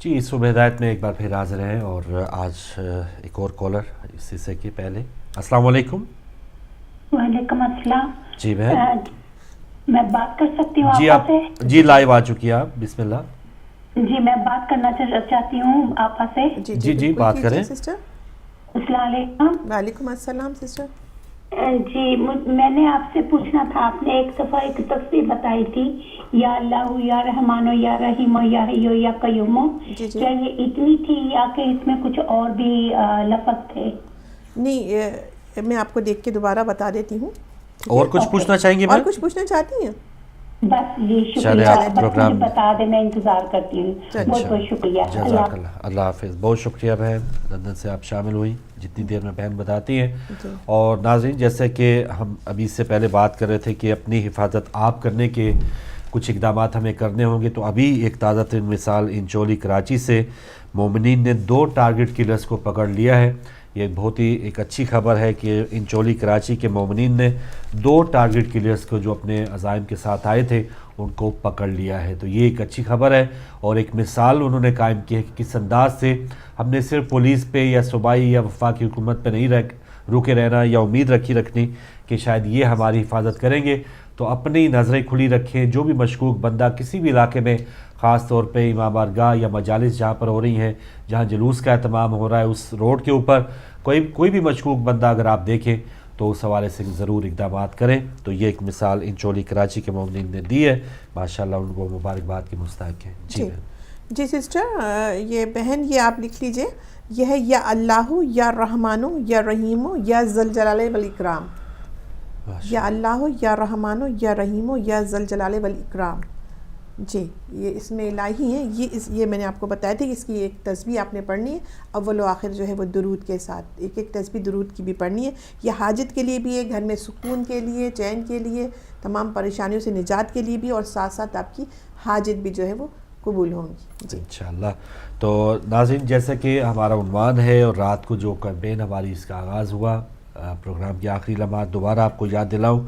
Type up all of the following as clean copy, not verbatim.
جی صبح ہدایت میں ایک بار پھر حاضر ہیں اور آج ایک اور کالر اسی سے کے پہلے. السلام علیکم. وعلیکم السلام. جی بہن میں بات کر سکتی ہوں جی آپا آپ سے؟ جی لائیو آ چکی ہیں آپ. بسم اللہ. جی میں بات کرنا چاہتی ہوں آپا سے. جی بات کریں سسٹر. السلام علیکم. وعلیکم السلام سسٹر. جی میں نے آپ سے پوچھنا تھا، آپ نے ایک دفعہ ایک تصویر بتائی تھی، یا اللہ یا رحمان یا رحیم یا حی یا قیوم. کیا یہ اتنی تھی یا کہ اس میں کچھ اور بھی لفظ تھے؟ نہیں، میں آپ کو دیکھ کے دوبارہ بتا دیتی ہوں. اور کچھ پوچھنا چاہیں گے؟ اور کچھ پوچھنا چاہتی ہیں؟ بس یہ شکریہ، بس مجھے بتا دیں، میں انتظار کرتی ہوں. بہت بہت شکریہ. جزاک اللہ. اللہ حافظ. بہت شکریہ بہن، لندن سے آپ شامل ہوئی جتنی دیر میں بہن بتاتی ہیں. اور ناظرین، جیسے کہ ہم ابھی سے پہلے بات کر رہے تھے کہ اپنی حفاظت آپ کرنے کے کچھ اقدامات ہمیں کرنے ہوں گے، تو ابھی ایک تازہ ترین مثال انچولی کراچی سے مومنین نے 2 ٹارگٹ کلرز کو پکڑ لیا ہے. یہ بہت ہی ایک اچھی خبر ہے کہ انچولی کراچی کے مومنین نے 2 ٹارگٹ کلرز کو جو اپنے عزائم کے ساتھ آئے تھے ان کو پکڑ لیا ہے. تو یہ ایک اچھی خبر ہے اور ایک مثال انہوں نے قائم کی ہے کہ کس انداز سے ہم نے صرف پولیس پہ یا صوبائی یا وفاقی حکومت پہ نہیں رکے رہنا یا امید رکھنی کہ شاید یہ ہماری حفاظت کریں گے. تو اپنی نظریں کھلی رکھیں. جو بھی مشکوک بندہ کسی بھی علاقے میں، خاص طور پہ امام بارگاہ یا مجالس جہاں پر ہو رہی ہیں، جہاں جلوس کا اہتمام ہو رہا ہے، اس روڈ کے اوپر کوئی بھی مشکوک بندہ اگر آپ دیکھیں تو اس حوالے سے ضرور اقدامات کریں. تو یہ ایک مثال انچولی کراچی کے مومنین نے دی ہے. ماشاءاللہ ان کو مبارکباد کی مستحق ہیں. جی سسٹر، یہ بہن یہ آپ لکھ لیجئے، یہ ہے یا اللہ یا رحمانو یا رحیمو یا ذوالجلال والاکرام. یا اللہ یا رحمانو یا رحیمو یا ذوالجلال والاکرام. جی یہ اس میں الہی ہیں. یہ میں نے آپ کو بتایا تھا کہ اس کی ایک تسبیح آپ نے پڑھنی ہے، اول و آخر جو ہے وہ درود کے ساتھ. ایک تسبیح درود کی بھی پڑھنی ہے. یہ حاجت کے لیے بھی ہے، گھر میں سکون کے لیے، چین کے لیے، تمام پریشانیوں سے نجات کے لیے بھی، اور ساتھ ساتھ آپ کی حاجت بھی جو ہے وہ قبول ہوں گی. جی انشاءاللہ. تو ناظرین، جیسا کہ ہمارا عنوان ہے اور رات کو جو کیمپین ہماری اس کا آغاز ہوا، پروگرام کے آخری لمحات دوبارہ آپ کو یاد دلاؤں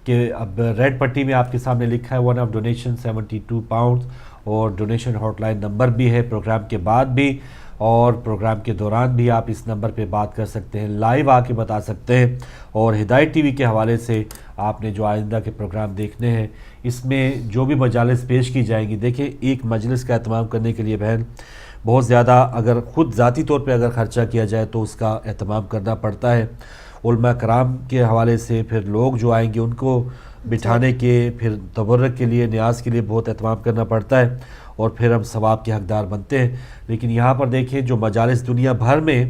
کہ اب ریڈ پٹی میں آپ کے سامنے لکھا ہے ون آف ڈونیشن 72 پاؤنڈز، اور ڈونیشن ہاٹ لائن نمبر بھی ہے پروگرام کے بعد بھی اور پروگرام کے دوران بھی. آپ اس نمبر پہ بات کر سکتے ہیں، لائیو آ کے بتا سکتے ہیں. اور ہدایت ٹی وی کے حوالے سے آپ نے جو آئندہ کے پروگرام دیکھنے ہیں، اس میں جو بھی مجالس پیش کی جائیں گی، دیکھیں ایک مجلس کا اہتمام کرنے کے لیے بہن بہت زیادہ اگر خود ذاتی طور پہ اگر خرچہ کیا جائے تو اس کا اہتمام کرنا پڑتا ہے. علماء کرام کے حوالے سے پھر لوگ جو آئیں گے ان کو بٹھانے کے، پھر تبرک کے لیے، نیاز کے لیے بہت اہتمام کرنا پڑتا ہے، اور پھر ہم ثواب کے حقدار بنتے ہیں. لیکن یہاں پر دیکھیں جو مجالس دنیا بھر میں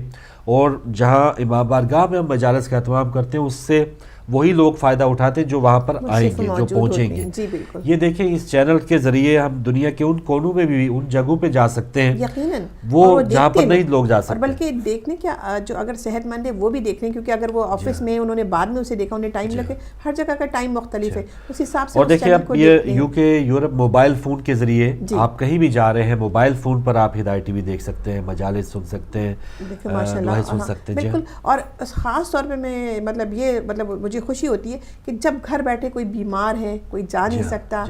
اور جہاں امام بارگاہ میں ہم مجالس کا اہتمام کرتے ہیں، اس سے وہی لوگ فائدہ اٹھاتے ہیں جو وہاں پر آئیں گے، جو پہنچیں گے. جی بالکل. یہ دیکھیں اس چینل کے ذریعے ہم دنیا کے ان کونوں میں بھی ان جگہوں پہ جا سکتے ہیں یقیناً، وہ جہاں پر نہیں لوگ جا سکتے. اور بلکہ دیکھنے کیا جو اگر صحت مند ہے وہ بھی دیکھ رہے ہیں، کیونکہ اگر وہ آفس میں انہوں نے بعد میں اسے دیکھا، انہیں ٹائم لگے، ہر جگہ کا ٹائم مختلف ہے، اس حساب سے. اور دیکھیں اب یہ یو کے یورپ موبائل فون کے ذریعے آپ کہیں بھی جا رہے ہیں، موبائل فون پر آپ ہدایت ٹی وی دیکھ سکتے ہیں، مجالس سن سکتے ہیں، دعائیں سن سکتے ہیں. بالکل. اور خاص طور پہ میں مطلب مجھے خوشی ہوتی ہے کہ جب گھر بیٹھے کوئی بیمار ہے، کوئی جا نہیں سکتا،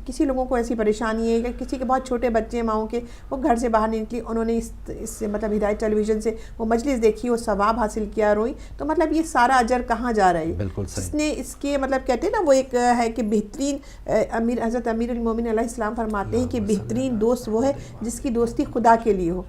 کسی لوگوں کو ایسی پریشانی ہے، یا کسی کے بہت چھوٹے بچے ہیں ماؤں کے، وہ گھر سے باہر نہیں نکلی، انہوں نے اس سے مطلب ہدایت ٹیلی ویژن سے وہ مجلس دیکھی، وہ ثواب حاصل کیا، روئی، تو مطلب یہ سارا اجر کہاں جا رہا ہے؟ بالکل صحیح. اس نے اس کے مطلب کہتے ہیں نا، وہ ایک ہے کہ بہترین حضرت امیر المومنین علیہ السلام فرماتے ہیں کہ بہترین دوست وہ ہے جس کی دوستی خدا کے لیے ہو.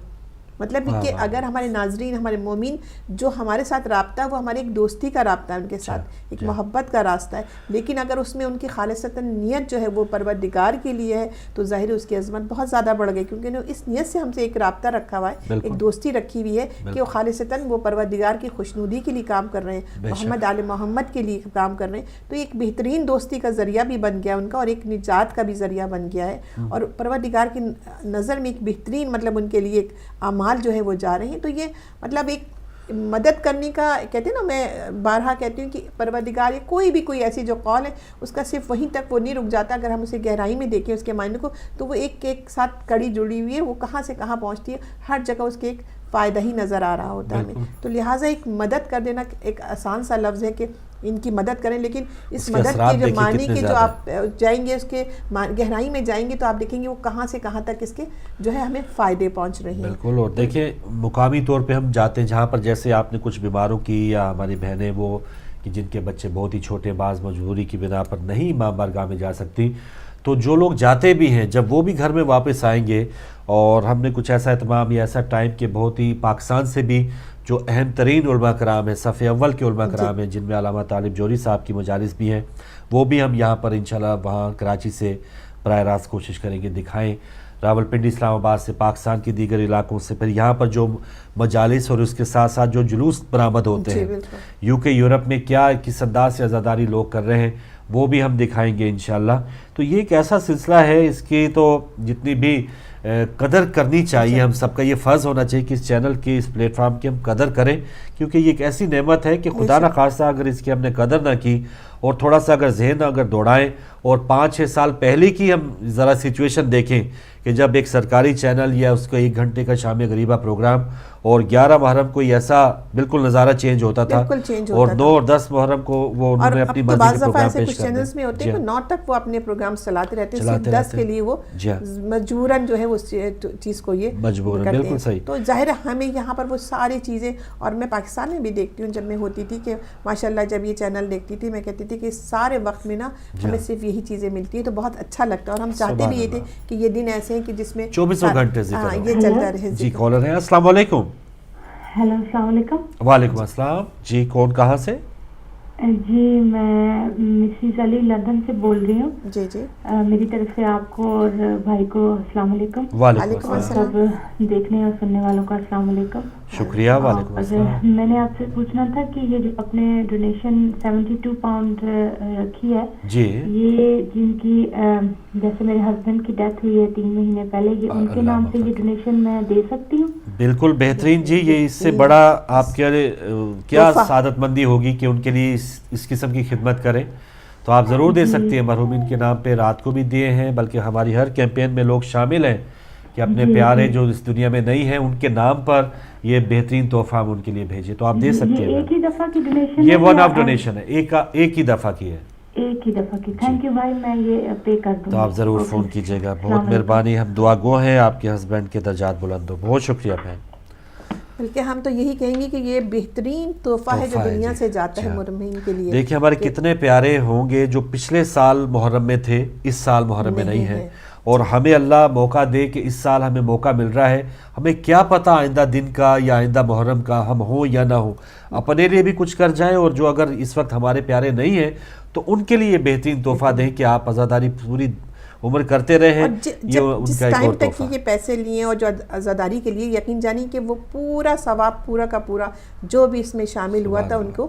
مطلب کہ اگر ہمارے ناظرین، ہمارے مومن جو ہمارے ساتھ رابطہ ہے، وہ ہمارے ایک دوستی کا رابطہ ہے، ان کے ساتھ ایک محبت کا راستہ ہے. لیکن اگر اس میں ان کی خالصتاً نیت جو ہے وہ پروردگار کے لیے ہے، تو ظاہر اس کی عظمت بہت زیادہ بڑھ گئی، کیونکہ انہوں نے اس نیت سے ہم سے ایک رابطہ رکھا ہوا ہے، ایک دوستی رکھی ہوئی ہے کہ وہ خالصتاً وہ پروردگار کی خوشنودی کے لیے کام کر رہے ہیں، محمد آل محمد کے لیے کام کر رہے ہیں. تو ایک بہترین دوستی کا ذریعہ بھی بن گیا ان کا، اور ایک نجات کا بھی ذریعہ بن گیا ہے. اور پروردگار کی نظر میں ایک بہترین مطلب ان کے لیے ایک اعمال جو ہے وہ جا رہے ہیں. تو یہ مطلب ایک مدد کرنے کا کہتے ہیں نا، میں بارہا کہتی ہوں کہ پروردگار کوئی ایسی جو قول ہے اس کا صرف وہیں تک وہ نہیں رک جاتا. اگر ہم اسے گہرائی میں دیکھیں اس کے معنی کو، تو وہ ایک ساتھ کڑی جڑی ہوئی ہے، وہ کہاں سے کہاں پہنچتی ہے، ہر جگہ اس کے ایک فائدہ ہی نظر آ رہا ہوتا ہے ہمیں. تو لہٰذا ایک مدد کر دینا ایک آسان سا لفظ ہے کہ ان کی مدد کریں، لیکن اس اس کے مدد اثرات کے جو دیکھیے معنی کتنے کے جو زیادہ آپ جائیں گے، اس کے گہرائی میں جائیں گے تو آپ دیکھیں گے وہ کہاں سے کہاں تک اس کے جو ہے ہمیں فائدے پہنچ رہے ہیں. بالکل. اور دیکھیں مقامی طور پہ ہم جاتے ہیں جہاں پر جیسے آپ نے کچھ بیماروں کی یا ہماری بہنیں وہ کہ جن کے بچے بہت ہی چھوٹے بعض مجبوری کی بنا پر نہیں امام بارگاہ میں جا سکتی، تو جو لوگ جاتے بھی ہیں جب وہ بھی گھر میں واپس آئیں گے اور ہم نے کچھ ایسا اہتمام یا ایسا ٹائم کہ بہت ہی پاکستان سے بھی جو اہم ترین علماء کرام ہیں، صف اول کے علماء کرام ہیں جن میں علامہ طالب جوہری صاحب کی مجالس بھی ہیں، وہ بھی ہم یہاں پر انشاءاللہ وہاں کراچی سے براہ راست کوشش کریں گے دکھائیں. راولپنڈی اسلام آباد سے، پاکستان کے دیگر علاقوں سے، پھر یہاں پر جو مجالس اور اس کے ساتھ ساتھ جو جلوس برآمد ہوتے ہیں یو کے یورپ میں کیا کس انداز سے عزاداری لوگ کر رہے ہیں وہ بھی ہم دکھائیں گے انشاءاللہ. تو یہ ایک ایسا سلسلہ ہے، اس کی تو جتنی بھی قدر کرنی چاہیے، ہم سب کا یہ فرض ہونا چاہیے کہ اس چینل کی اس پلیٹ فارم کی ہم قدر کریں، کیونکہ یہ ایک ایسی نعمت ہے کہ خدا نہ خواستہ اگر اس کی ہم نے قدر نہ کی اور تھوڑا سا اگر ذہن اگر دوڑائیں اور 5-6 سال پہلے کی ہم ذرا سچویشن دیکھیں کہ جب ایک سرکاری چینل یا اس کا 1 گھنٹے کا شام غریبہ پروگرام اور 11 محرم کو ایسا بالکل نظارہ چینج ہوتا تھا اور 9 اور 10 محرم کو وہ انہوں نے اپنی مرضی کے پروگرام پیش کچھ چینلز میں ہوتے ہیں 9 تک وہ اپنے پروگرام چلاتے رہتے ہیں، صرف 10 کے لیے وہ مجبوراً جو ہے اس چیز کو یہ مجبوراً. بالکل صحیح. تو ظاہر ہے ہمیں یہاں پر وہ ساری چیزیں، اور میں پاکستان میں بھی دیکھتی ہوں جب میں ہوتی تھی کہ ماشاءاللہ جب یہ چینل دیکھتی تھی میں کہتی تھی کہ سارے وقت میں نا ہمیں صرف یہی چیزیں ملتی ہیں تو بہت اچھا لگتا ہے، اور ہم چاہتے بھی یہ تھے کہ یہ دن ایسے ہیں کہ جس میں 24 گھنٹے ذکر یہ چلتا رہے. جی کالر ہیں. السلام علیکم. ہیلو السلام علیکم. وعلیکم السلام. جی کون کہاں سے؟ جی میں مسز علی لندن سے بول رہی ہوں. جی جی میری طرف سے آپ کو اور بھائی کو السلام علیکم. وعلیکم السلام. سب دیکھنے اور سننے والوں کا السلام علیکم. شکریہ. وعلیکم السلام. میں نے آپ سے پوچھنا تھا کہ یہ جو اپنے ڈونیشن 72 پاؤنڈ رکھی ہے جی یہ جن کی جیسے میرے ہسبینڈ کی ڈیتھ ہوئی ہے 3 مہینے پہلے، یہ ان کے نام سے یہ ڈونیشن میں دے سکتی ہوں؟ بالکل بہترین جی. یہ اس سے بڑا آپ کے کیا سعادت مندی ہوگی کہ ان کے لیے اس قسم کی خدمت کریں. تو آپ ضرور دے سکتے ہیں. مرحومین کے نام پہ رات کو بھی دیے ہیں، بلکہ ہماری ہر کیمپین میں لوگ شامل ہیں کہ اپنے پیارے جو اس دنیا میں نہیں ہیں ان کے نام پر یہ بہترین تحفہ ہم ان کے لیے بھیجیں. تو آپ دے سکتے ہیں. ایک ہی دفعہ کی ڈونیشن؟ یہ ون آف ڈونیشن ہے، ایک ہی دفعہ کی ہے. ایک ہی دفعہ کی. تھینک یو بھائی، میں یہ پے کر دوں. تو آپ ضرور فون کیجیے گا. بہت مہربانی. ہم دعا گو ہیں آپ کے ہسبینڈ کے درجات بلند ہو. بہت شکریہ بہن. بلکہ ہم تو یہی کہیں گے کہ یہ بہترین تحفہ ہے جو دنیا سے جاتا ہے مرحومین کے لیے. دیکھیں ہمارے کتنے پیارے ہوں گے جو پچھلے سال محرم میں تھے، اس سال محرم میں نہیں ہیں، اور ہمیں اللہ موقع دے کہ اس سال ہمیں موقع مل رہا ہے. ہمیں کیا پتہ آئندہ دن کا یا آئندہ محرم کا ہم ہوں یا نہ ہوں. اپنے لیے بھی کچھ کر جائیں، اور جو اگر اس وقت ہمارے پیارے نہیں ہیں تو ان کے لیے یہ بہترین تحفہ دیں کہ آپ عزاداری پوری عمر کرتے رہے ہیں. جس ٹائم تک یہ پیسے لیے اور جو عزاداری کے لیے یقین جانی کہ وہ پورا ثواب پورا کا پورا جو بھی اس میں شامل ہوا تھا ان کو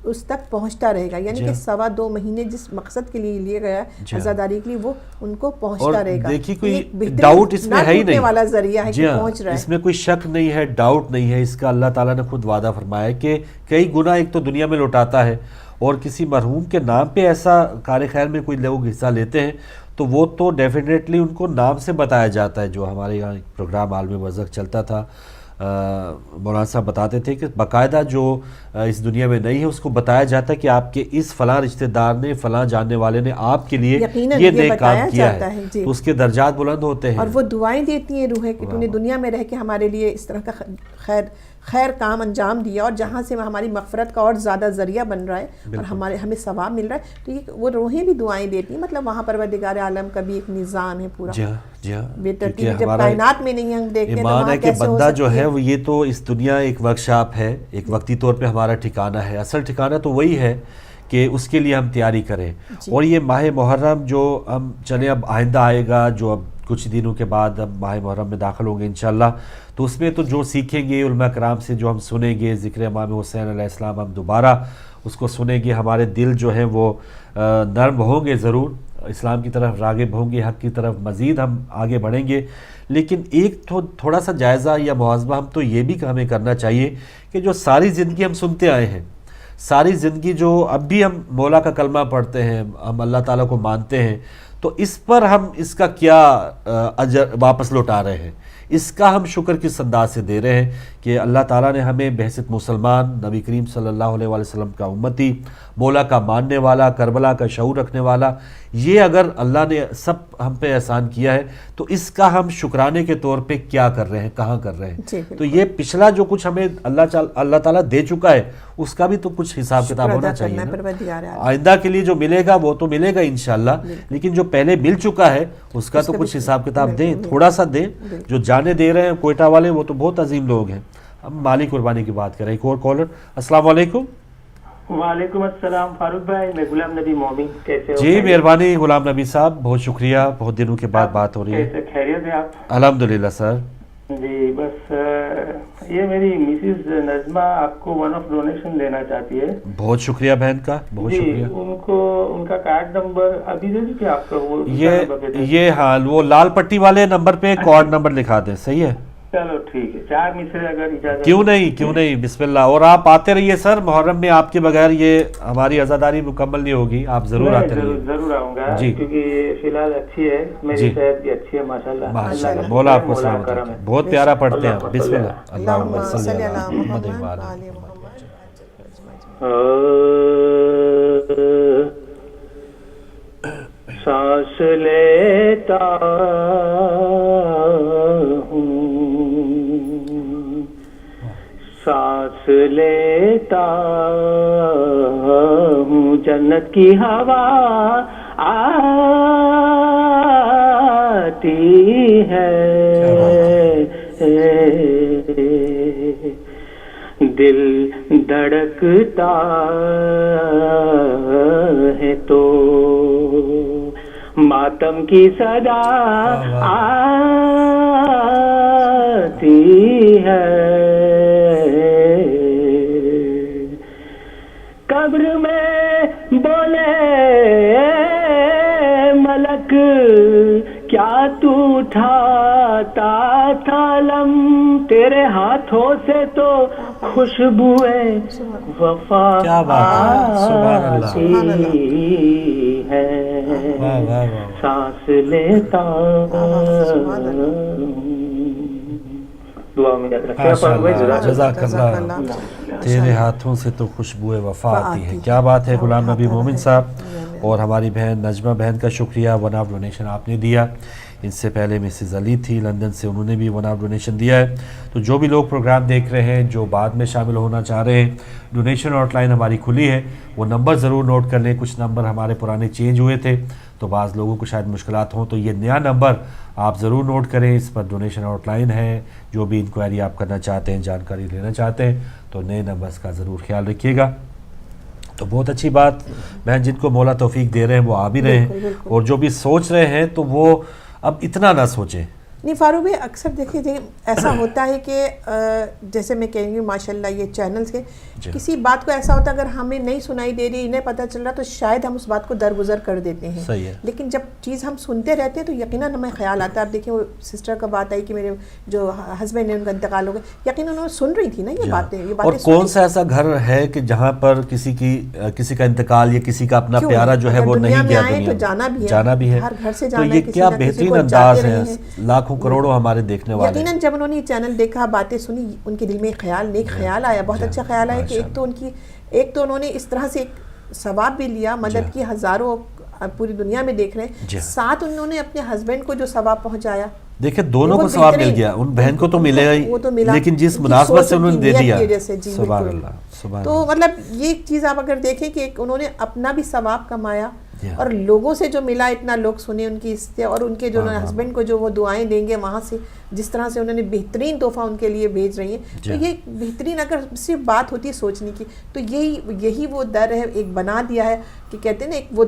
اس تک پہنچتا رہے گا. یعنی کہ 2.5 مہینے جس مقصد کے لیے لیے گیا عزاداری کے لیے وہ ان کو پہنچتا رہے گا. دیکھیے کوئی ڈاؤٹ اس میں ہے ہی نہیں والا ذریعہ ہے کہ پہنچ رہا ہے. اس میں کوئی شک نہیں ہے، ڈاؤٹ نہیں ہے. اس کا اللہ تعالیٰ نے خود وعدہ فرمایا ہے کہ کئی گنا ایک تو دنیا میں لوٹاتا ہے، اور کسی مرحوم کے نام پہ ایسا کار خیر میں کوئی لوگ حصہ لیتے ہیں تو وہ تو ڈیفینیٹلی ان کو نام سے بتایا جاتا ہے. جو ہمارے یہاں ایک پروگرام عالم برزخ چلتا تھا، مولانا صاحب بتاتے تھے کہ باقاعدہ جو اس دنیا میں نہیں ہے اس کو بتایا جاتا ہے کہ آپ کے اس فلاں رشتہ دار نے، فلاں جاننے والے نے آپ کے لیے یہ نیک کام کیا ہے، تو اس کے درجات بلند ہوتے ہیں. اور وہ دعائیں دیتی ہیں روحیں کہ تو نے دنیا میں رہ کے ہمارے لیے اس طرح کا خیر کام انجام دیا، اور جہاں سے ہماری مغفرت کا اور زیادہ ذریعہ بن رہا ہے اور ہمیں ثواب مل رہا ہے. تو یہ وہ روحیں بھی دعائیں دیتی ہیں. مطلب وہاں پروردگار عالم کا بھی ایک نظام ہے پورا. جی ہاں. جب کائنات میں نہیں ہم دیکھتے ہیں ایمان ہے کہ بندہ جو ہے وہ یہ تو اس دنیا ایک ورکشاپ ہے، ایک وقتی طور پہ ہمارا ٹھکانہ ہے. اصل ٹھکانہ تو وہی ہے کہ اس کے لیے ہم تیاری کریں. اور یہ ماہ محرم جو ہم چلیں اب آئندہ آئے گا، جو اب کچھ دنوں کے بعد اب ماہ محرم میں داخل ہوں گے انشاءاللہ، تو اس میں تو جو سیکھیں گے علماء کرام سے، جو ہم سنیں گے ذکر امام حسین علیہ السلام، ہم دوبارہ اس کو سنیں گے. ہمارے دل جو ہیں وہ نرم ہوں گے، ضرور اسلام کی طرف راغب ہوں گے، حق کی طرف مزید ہم آگے بڑھیں گے. لیکن ایک تھوڑا سا جائزہ یا محاسبہ ہم تو یہ بھی ہمیں کرنا چاہیے کہ جو ساری زندگی ہم سنتے آئے ہیں، ساری زندگی جو اب بھی ہم مولا کا کلمہ پڑھتے ہیں، ہم اللہ تعالیٰ کو مانتے ہیں، تو اس پر ہم اس کا کیا اجر واپس لوٹا رہے ہیں، اس کا ہم شکر کس انداز سے دے رہے ہیں کہ اللہ تعالیٰ نے ہمیں بحیثیت مسلمان، نبی کریم صلی اللہ علیہ وسلم کا امتی، مولا کا ماننے والا، کربلا کا شعور رکھنے والا، یہ اگر اللہ نے سب ہم پہ احسان کیا ہے تو اس کا ہم شکرانے کے طور پہ کیا کر رہے ہیں، کہاں کر رہے ہیں. تو یہ پچھلا جو کچھ ہمیں اللہ تعالیٰ دے چکا ہے اس کا بھی تو کچھ حساب کتاب ہونا چاہیے نا. آئندہ کے لیے جو ملے گا وہ تو ملے گا انشاءاللہ، لیکن جو پہلے مل چکا ہے اس کا تو کچھ حساب کتاب دیں، تھوڑا سا دیں. جو جانے دے رہے ہیں کوئٹہ والے وہ تو بہت عظیم لوگ ہیں. ہم مالی قربانی کی بات کریں. ایک اور کالر. السلام علیکم. وعلیکم السلام فاروق بھائی، میں غلام نبی مومن، کیسے ہو؟ جی مہربانی غلام نبی صاحب، بہت شکریہ، بہت دنوں کے بعد بات ہو رہی ہے. کیسے خیریت ہے آپ؟ الحمدللہ سر. جی بس یہ میری مسز نظمہ آپ کو ون آف ڈونیشن دینا چاہتی ہے. بہت شکریہ بہن کا، بہت شکریہ. ان کو ان کا کارڈ نمبر ابھی دے دیجیے آپ کا، وہ یہ حال وہ لال پٹی والے نمبر پہ کارڈ نمبر لکھا دیں. صحیح ہے، چلو ٹھیک ہے. 4 مصرے اگر اجازت. کیوں نہیں بسم اللہ. اور آپ آتے رہیے سر، محرم میں آپ کے بغیر یہ ہماری عزاداری مکمل نہیں ہوگی. آپ ضرور آتے رہیے. ضرور آؤں گا جی، کیونکہ یہ فی الحال اچھی ہے، میری صحت بھی اچھی ہے ماشاءاللہ. ماشاءاللہ، مولا آپ کو سلامت رکھے. بہت پیارا پڑھتے ہیں. بسم اللہ. اللہم صلی علی محمد وعلی سانس لیتا ہوں، سانس لیتا ہوں، جنت کی ہوا آتی ہے، دل دھڑکتا ہے تو ماتم کی صدا آتی ہے، قبر میں بولے ملک کیا تو اٹھاتا تھا لم، تیرے ہاتھوں سے تو خوشبوئے وفا آتی ہے، سانس لیتا. دعا میں یاد رکھیں. جزاک اللہ. تیرے ہاتھوں سے تو خوشبوئے وفا آتی ہے. کیا بات ہے غلام نبی مومن صاحب. اور ہماری بہن نجمہ بہن کا شکریہ، ون آف ڈونیشن آپ نے دیا. ان سے پہلے مسز علی تھی لندن سے، انہوں نے بھی ون آف ڈونیشن دیا ہے. تو جو بھی لوگ پروگرام دیکھ رہے ہیں، جو بعد میں شامل ہونا چاہ رہے ہیں، ڈونیشن ہاٹ لائن ہماری کھلی ہے. وہ نمبر ضرور نوٹ کر لیں. کچھ نمبر ہمارے پرانے چینج ہوئے تھے تو بعض لوگوں کو شاید مشکلات ہوں، تو یہ نیا نمبر آپ ضرور نوٹ کریں. اس پر ڈونیشن ہاٹ لائن ہے. جو بھی انکوائری آپ کرنا چاہتے ہیں، جانکاری لینا چاہتے ہیں، تو نئے نمبرز کا ضرور خیال رکھیے گا. تو بہت اچھی بات بہن، جن کو مولا توفیق دے رہے ہیں وہ آ بھی رہے ہیں، اور جو بھی سوچ رہے ہیں تو وہ اب اتنا نہ سوچیں. نہیں فاروق بھائی، اکثر دیکھیں ایسا ہوتا ہے کہ جیسے میں کہیں گی ماشاءاللہ یہ چینلز کے کسی بات کو ایسا ہوتا ہے اگر ہمیں نہیں سنائی دے رہی، انہیں پتہ چل رہا، تو شاید ہم اس بات کو درگزر کر دیتے ہیں. صحیح ہے. لیکن جب چیز ہم سنتے رہتے ہیں تو یقیناً ہمیں خیال آتا ہے. اب دیکھیں وہ سسٹر کا بات آئی کہ میرے جو ہسبینڈ نے ان کا انتقال ہو گیا، یقیناً انہوں نے سن رہی تھی نا یہ باتیں. اور کون سا ایسا گھر ہے کہ جہاں پر کسی کا انتقال یا کسی کا اپنا پیارا جو ہے وہ نہیں گیا دنیا، جانا بھی ہے. تو یہ کیا بہترین انداز ہے. لاکھوں کروڑوں ہمارے دیکھنے والے. یقیناً جب انہوں نے یہ چینل دیکھا، باتیں سنی، ان کے دل میں نیک خیال آیا. بہت اچھا خیال آیا کہ ایک تو انہوں نے اس طرح سے ایک ثواب بھی لیا، مدد کی، ہزاروں پوری دنیا میں دیکھ رہے ہیں، ساتھ انہوں نے اپنے ہسبینڈ کو جو ثواب پہنچایا. دیکھیں دونوں کو ثواب مل گیا. ان بہن کو تو ملے گا ہی، لیکن جس مناسبت سے انہوں نے دے دیا. سبحان اللہ. تو مطلب یہ چیز آپ اگر دیکھیں کہ انہوں نے اپنا بھی ثواب کمایا، اور لوگوں سے جو ملا، اتنا لوگ سنے ان کی، اور ان کے جو ہسبینڈ کو جو وہ دعائیں دیں گے وہاں سے، جس طرح سے انہوں نے بہترین تحفہ ان کے لیے بھیج رہی ہیں. تو یہ بہترین، اگر صرف بات ہوتی ہے سوچنے کی، تو یہی وہ در ہے، ایک بنا دیا ہے کہ کہتے ہیں نا، ایک وہ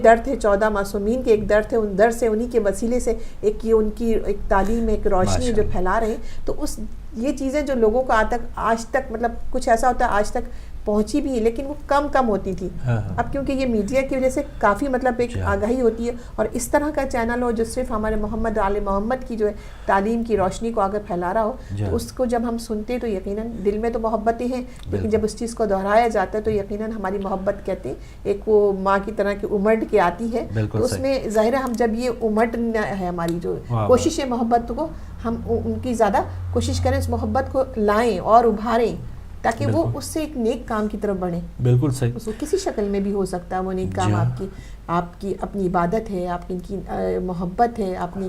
در تھے 14 معصومین کے، ایک در تھے، ان در سے، انہی کے وسیلے سے ایک یہ ان کی ایک تعلیم، ایک روشنی جو پھیلا رہے ہیں. تو یہ چیزیں جو لوگوں کو آج تک مطلب کچھ ایسا ہوتا ہے آج تک پہنچی بھی لیکن وہ کم ہوتی تھی. اب کیونکہ یہ میڈیا کی وجہ سے کافی مطلب ایک آگاہی ہوتی ہے, اور اس طرح کا چینل ہو جو صرف ہمارے محمد آل محمد کی جو ہے تعلیم کی روشنی کو آگے پھیلا رہا ہو, تو اس کو جب ہم سنتے ہیں تو یقیناً دل میں تو محبتیں ہیں, لیکن جب اس چیز کو دہرایا جاتا ہے تو یقیناً ہماری محبت کہتے ہیں ایک وہ ماں کی طرح کی امٹ کے آتی ہے, تو اس میں ظاہر ہے ہم جب یہ امٹ ہے ہماری جو کوشش ہے محبت کو, ہم ان کی زیادہ کوشش کریں, اس محبت کو لائیں اور ابھاریں تاکہ وہ اس سے ایک نیک کام کی طرف بڑھیں. بالکل صحیح. اس کو کسی شکل میں بھی ہو سکتا ہے وہ نیک کام, آپ کی اپنی عبادت ہے, آپ کی محبت ہے, اپنی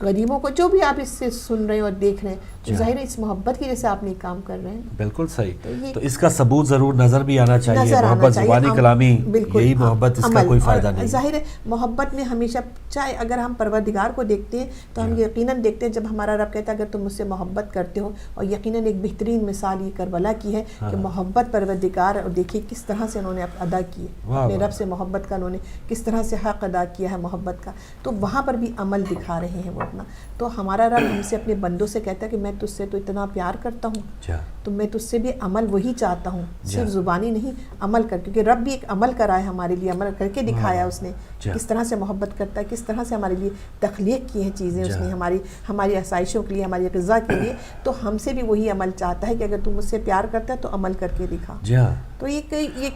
غریبوں کو, جو بھی آپ اس سے سن رہے ہیں اور دیکھ رہے ہیں, تو ظاہر ہے اس محبت کی وجہ سے آپ نیک کام کر رہے ہیں. بالکل صحیح. تو اس کا ثبوت ضرور نظر بھی آنا چاہیے. محبت زبانی کلامی, یہی محبت, اس کا کوئی فائدہ نہیں. ظاہر ہے محبت میں ہمیشہ, چاہے اگر ہم پروردگار کو دیکھتے ہیں تو ہم یقیناً دیکھتے ہیں جب ہمارا رب کہتا ہے اگر تم مجھ سے محبت کرتے ہو, اور یقیناً ایک بہترین مثال یہ کربلا کی ہے کہ محبت پروردگار, اور دیکھیے کس طرح سے انہوں نے ادا کی ہے اپنے رب سے محبت کا, انہوں نے کس طرح سے حق ادا کیا ہے محبت کا, تو وہاں پر بھی عمل دکھا رہے ہیں وہ اپنا. تو ہمارا رب ہم سے اپنے بندوں سے کہتا ہے کہ میں تجھ سے تو اتنا پیار کرتا ہوں, تو میں تجھ سے بھی عمل وہی چاہتا ہوں, صرف زبانی نہیں, عمل کر, کیونکہ رب بھی ایک عمل کرا ہے ہمارے لیے, عمل کر کے دکھایا اس نے کس طرح سے محبت کرتا ہے, کس طرح سے ہمارے لیے تخلیق کی ہیں چیزیں اس نے ہماری آسائشوں کے لیے, ہماری غذا کے لیے. تو ہم سے بھی وہی عمل چاہتا ہے کہ اگر تم مجھ سے پیار کرتا ہے تو عمل کر کے دکھا. تو یہ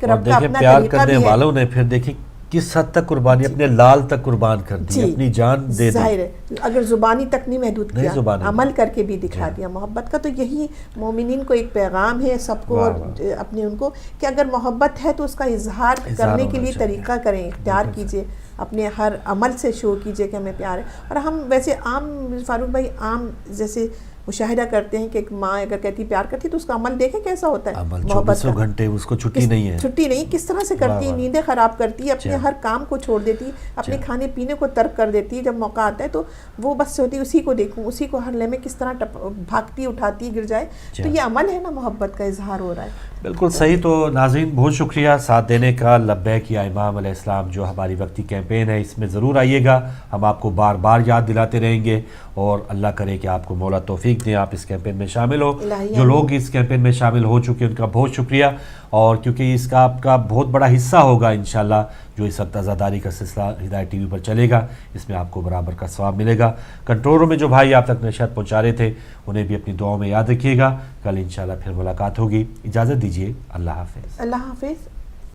رب کا اپنا پیار طریقہ کرنے بھی ہے. والوں نے پھر دیکھیں کس حد تک قربانی, اپنے لال تک قربان کر دی, اپنی جان دے دی. ظاہر ہے اگر زبانی تک نہیں محدود کیا, عمل کر کے بھی دکھا دیا محبت کا. تو یہی مومنین کو ایک پیغام ہے سب کو, اور اپنے ان کو, کہ اگر محبت ہے تو اس کا اظہار کرنے کے لیے طریقہ کریں, اختیار کیجئے, اپنے ہر عمل سے شو کیجئے کہ ہمیں پیار ہے. اور ہم ویسے عام فاروق بھائی عام جیسے مشاہدہ کرتے ہیں کہ ایک ماں اگر کہتی پیار کرتی تو اس کا عمل دیکھیں کیسا ہوتا ہے. محبت 24 گھنٹے اس کو چھٹی نہیں ہے, چھٹی نہیں, کس طرح سے کرتی ہے, نیندیں خراب کرتی ہے, اپنے ہر کام کو چھوڑ دیتی, اپنے کھانے پینے کو ترک کر دیتی ہے, جب موقع آتا ہے تو وہ بس ہوتی اسی کو دیکھوں, اسی کو ہر لمحے کس طرح بھاگتی اٹھاتی گر جائے. تو یہ عمل ہے نا, محبت کا اظہار ہو رہا ہے. بالکل صحیح. تو ناظرین بہت شکریہ ساتھ دینے کا. لبیک یا امام علیہ السلام جو ہماری وقتی کیمپین ہے, اس میں ضرور آئیے گا, ہم آپ کو بار بار یاد دلاتے رہیں گے, اور اللہ کرے کہ آپ کو مولا توفیق دیں آپ اس کیمپین میں شامل ہو. جو لوگ اس کیمپین میں شامل ہو چکے ان کا بہت شکریہ, اور کیونکہ اس کا آپ کا بہت بڑا حصہ ہوگا انشاءاللہ جو اس وقت عزاداری کا سلسلہ ہدایت ٹی وی پر چلے گا, اس میں آپ کو برابر کا ثواب ملے گا. کنٹرول روم میں جو بھائی آپ تک نشریات پہنچا رہے تھے انہیں بھی اپنی دعاؤں میں یاد رکھیے گا. کل انشاءاللہ پھر ملاقات ہوگی. اجازت دیجیے, اللہ حافظ. اللہ حافظ.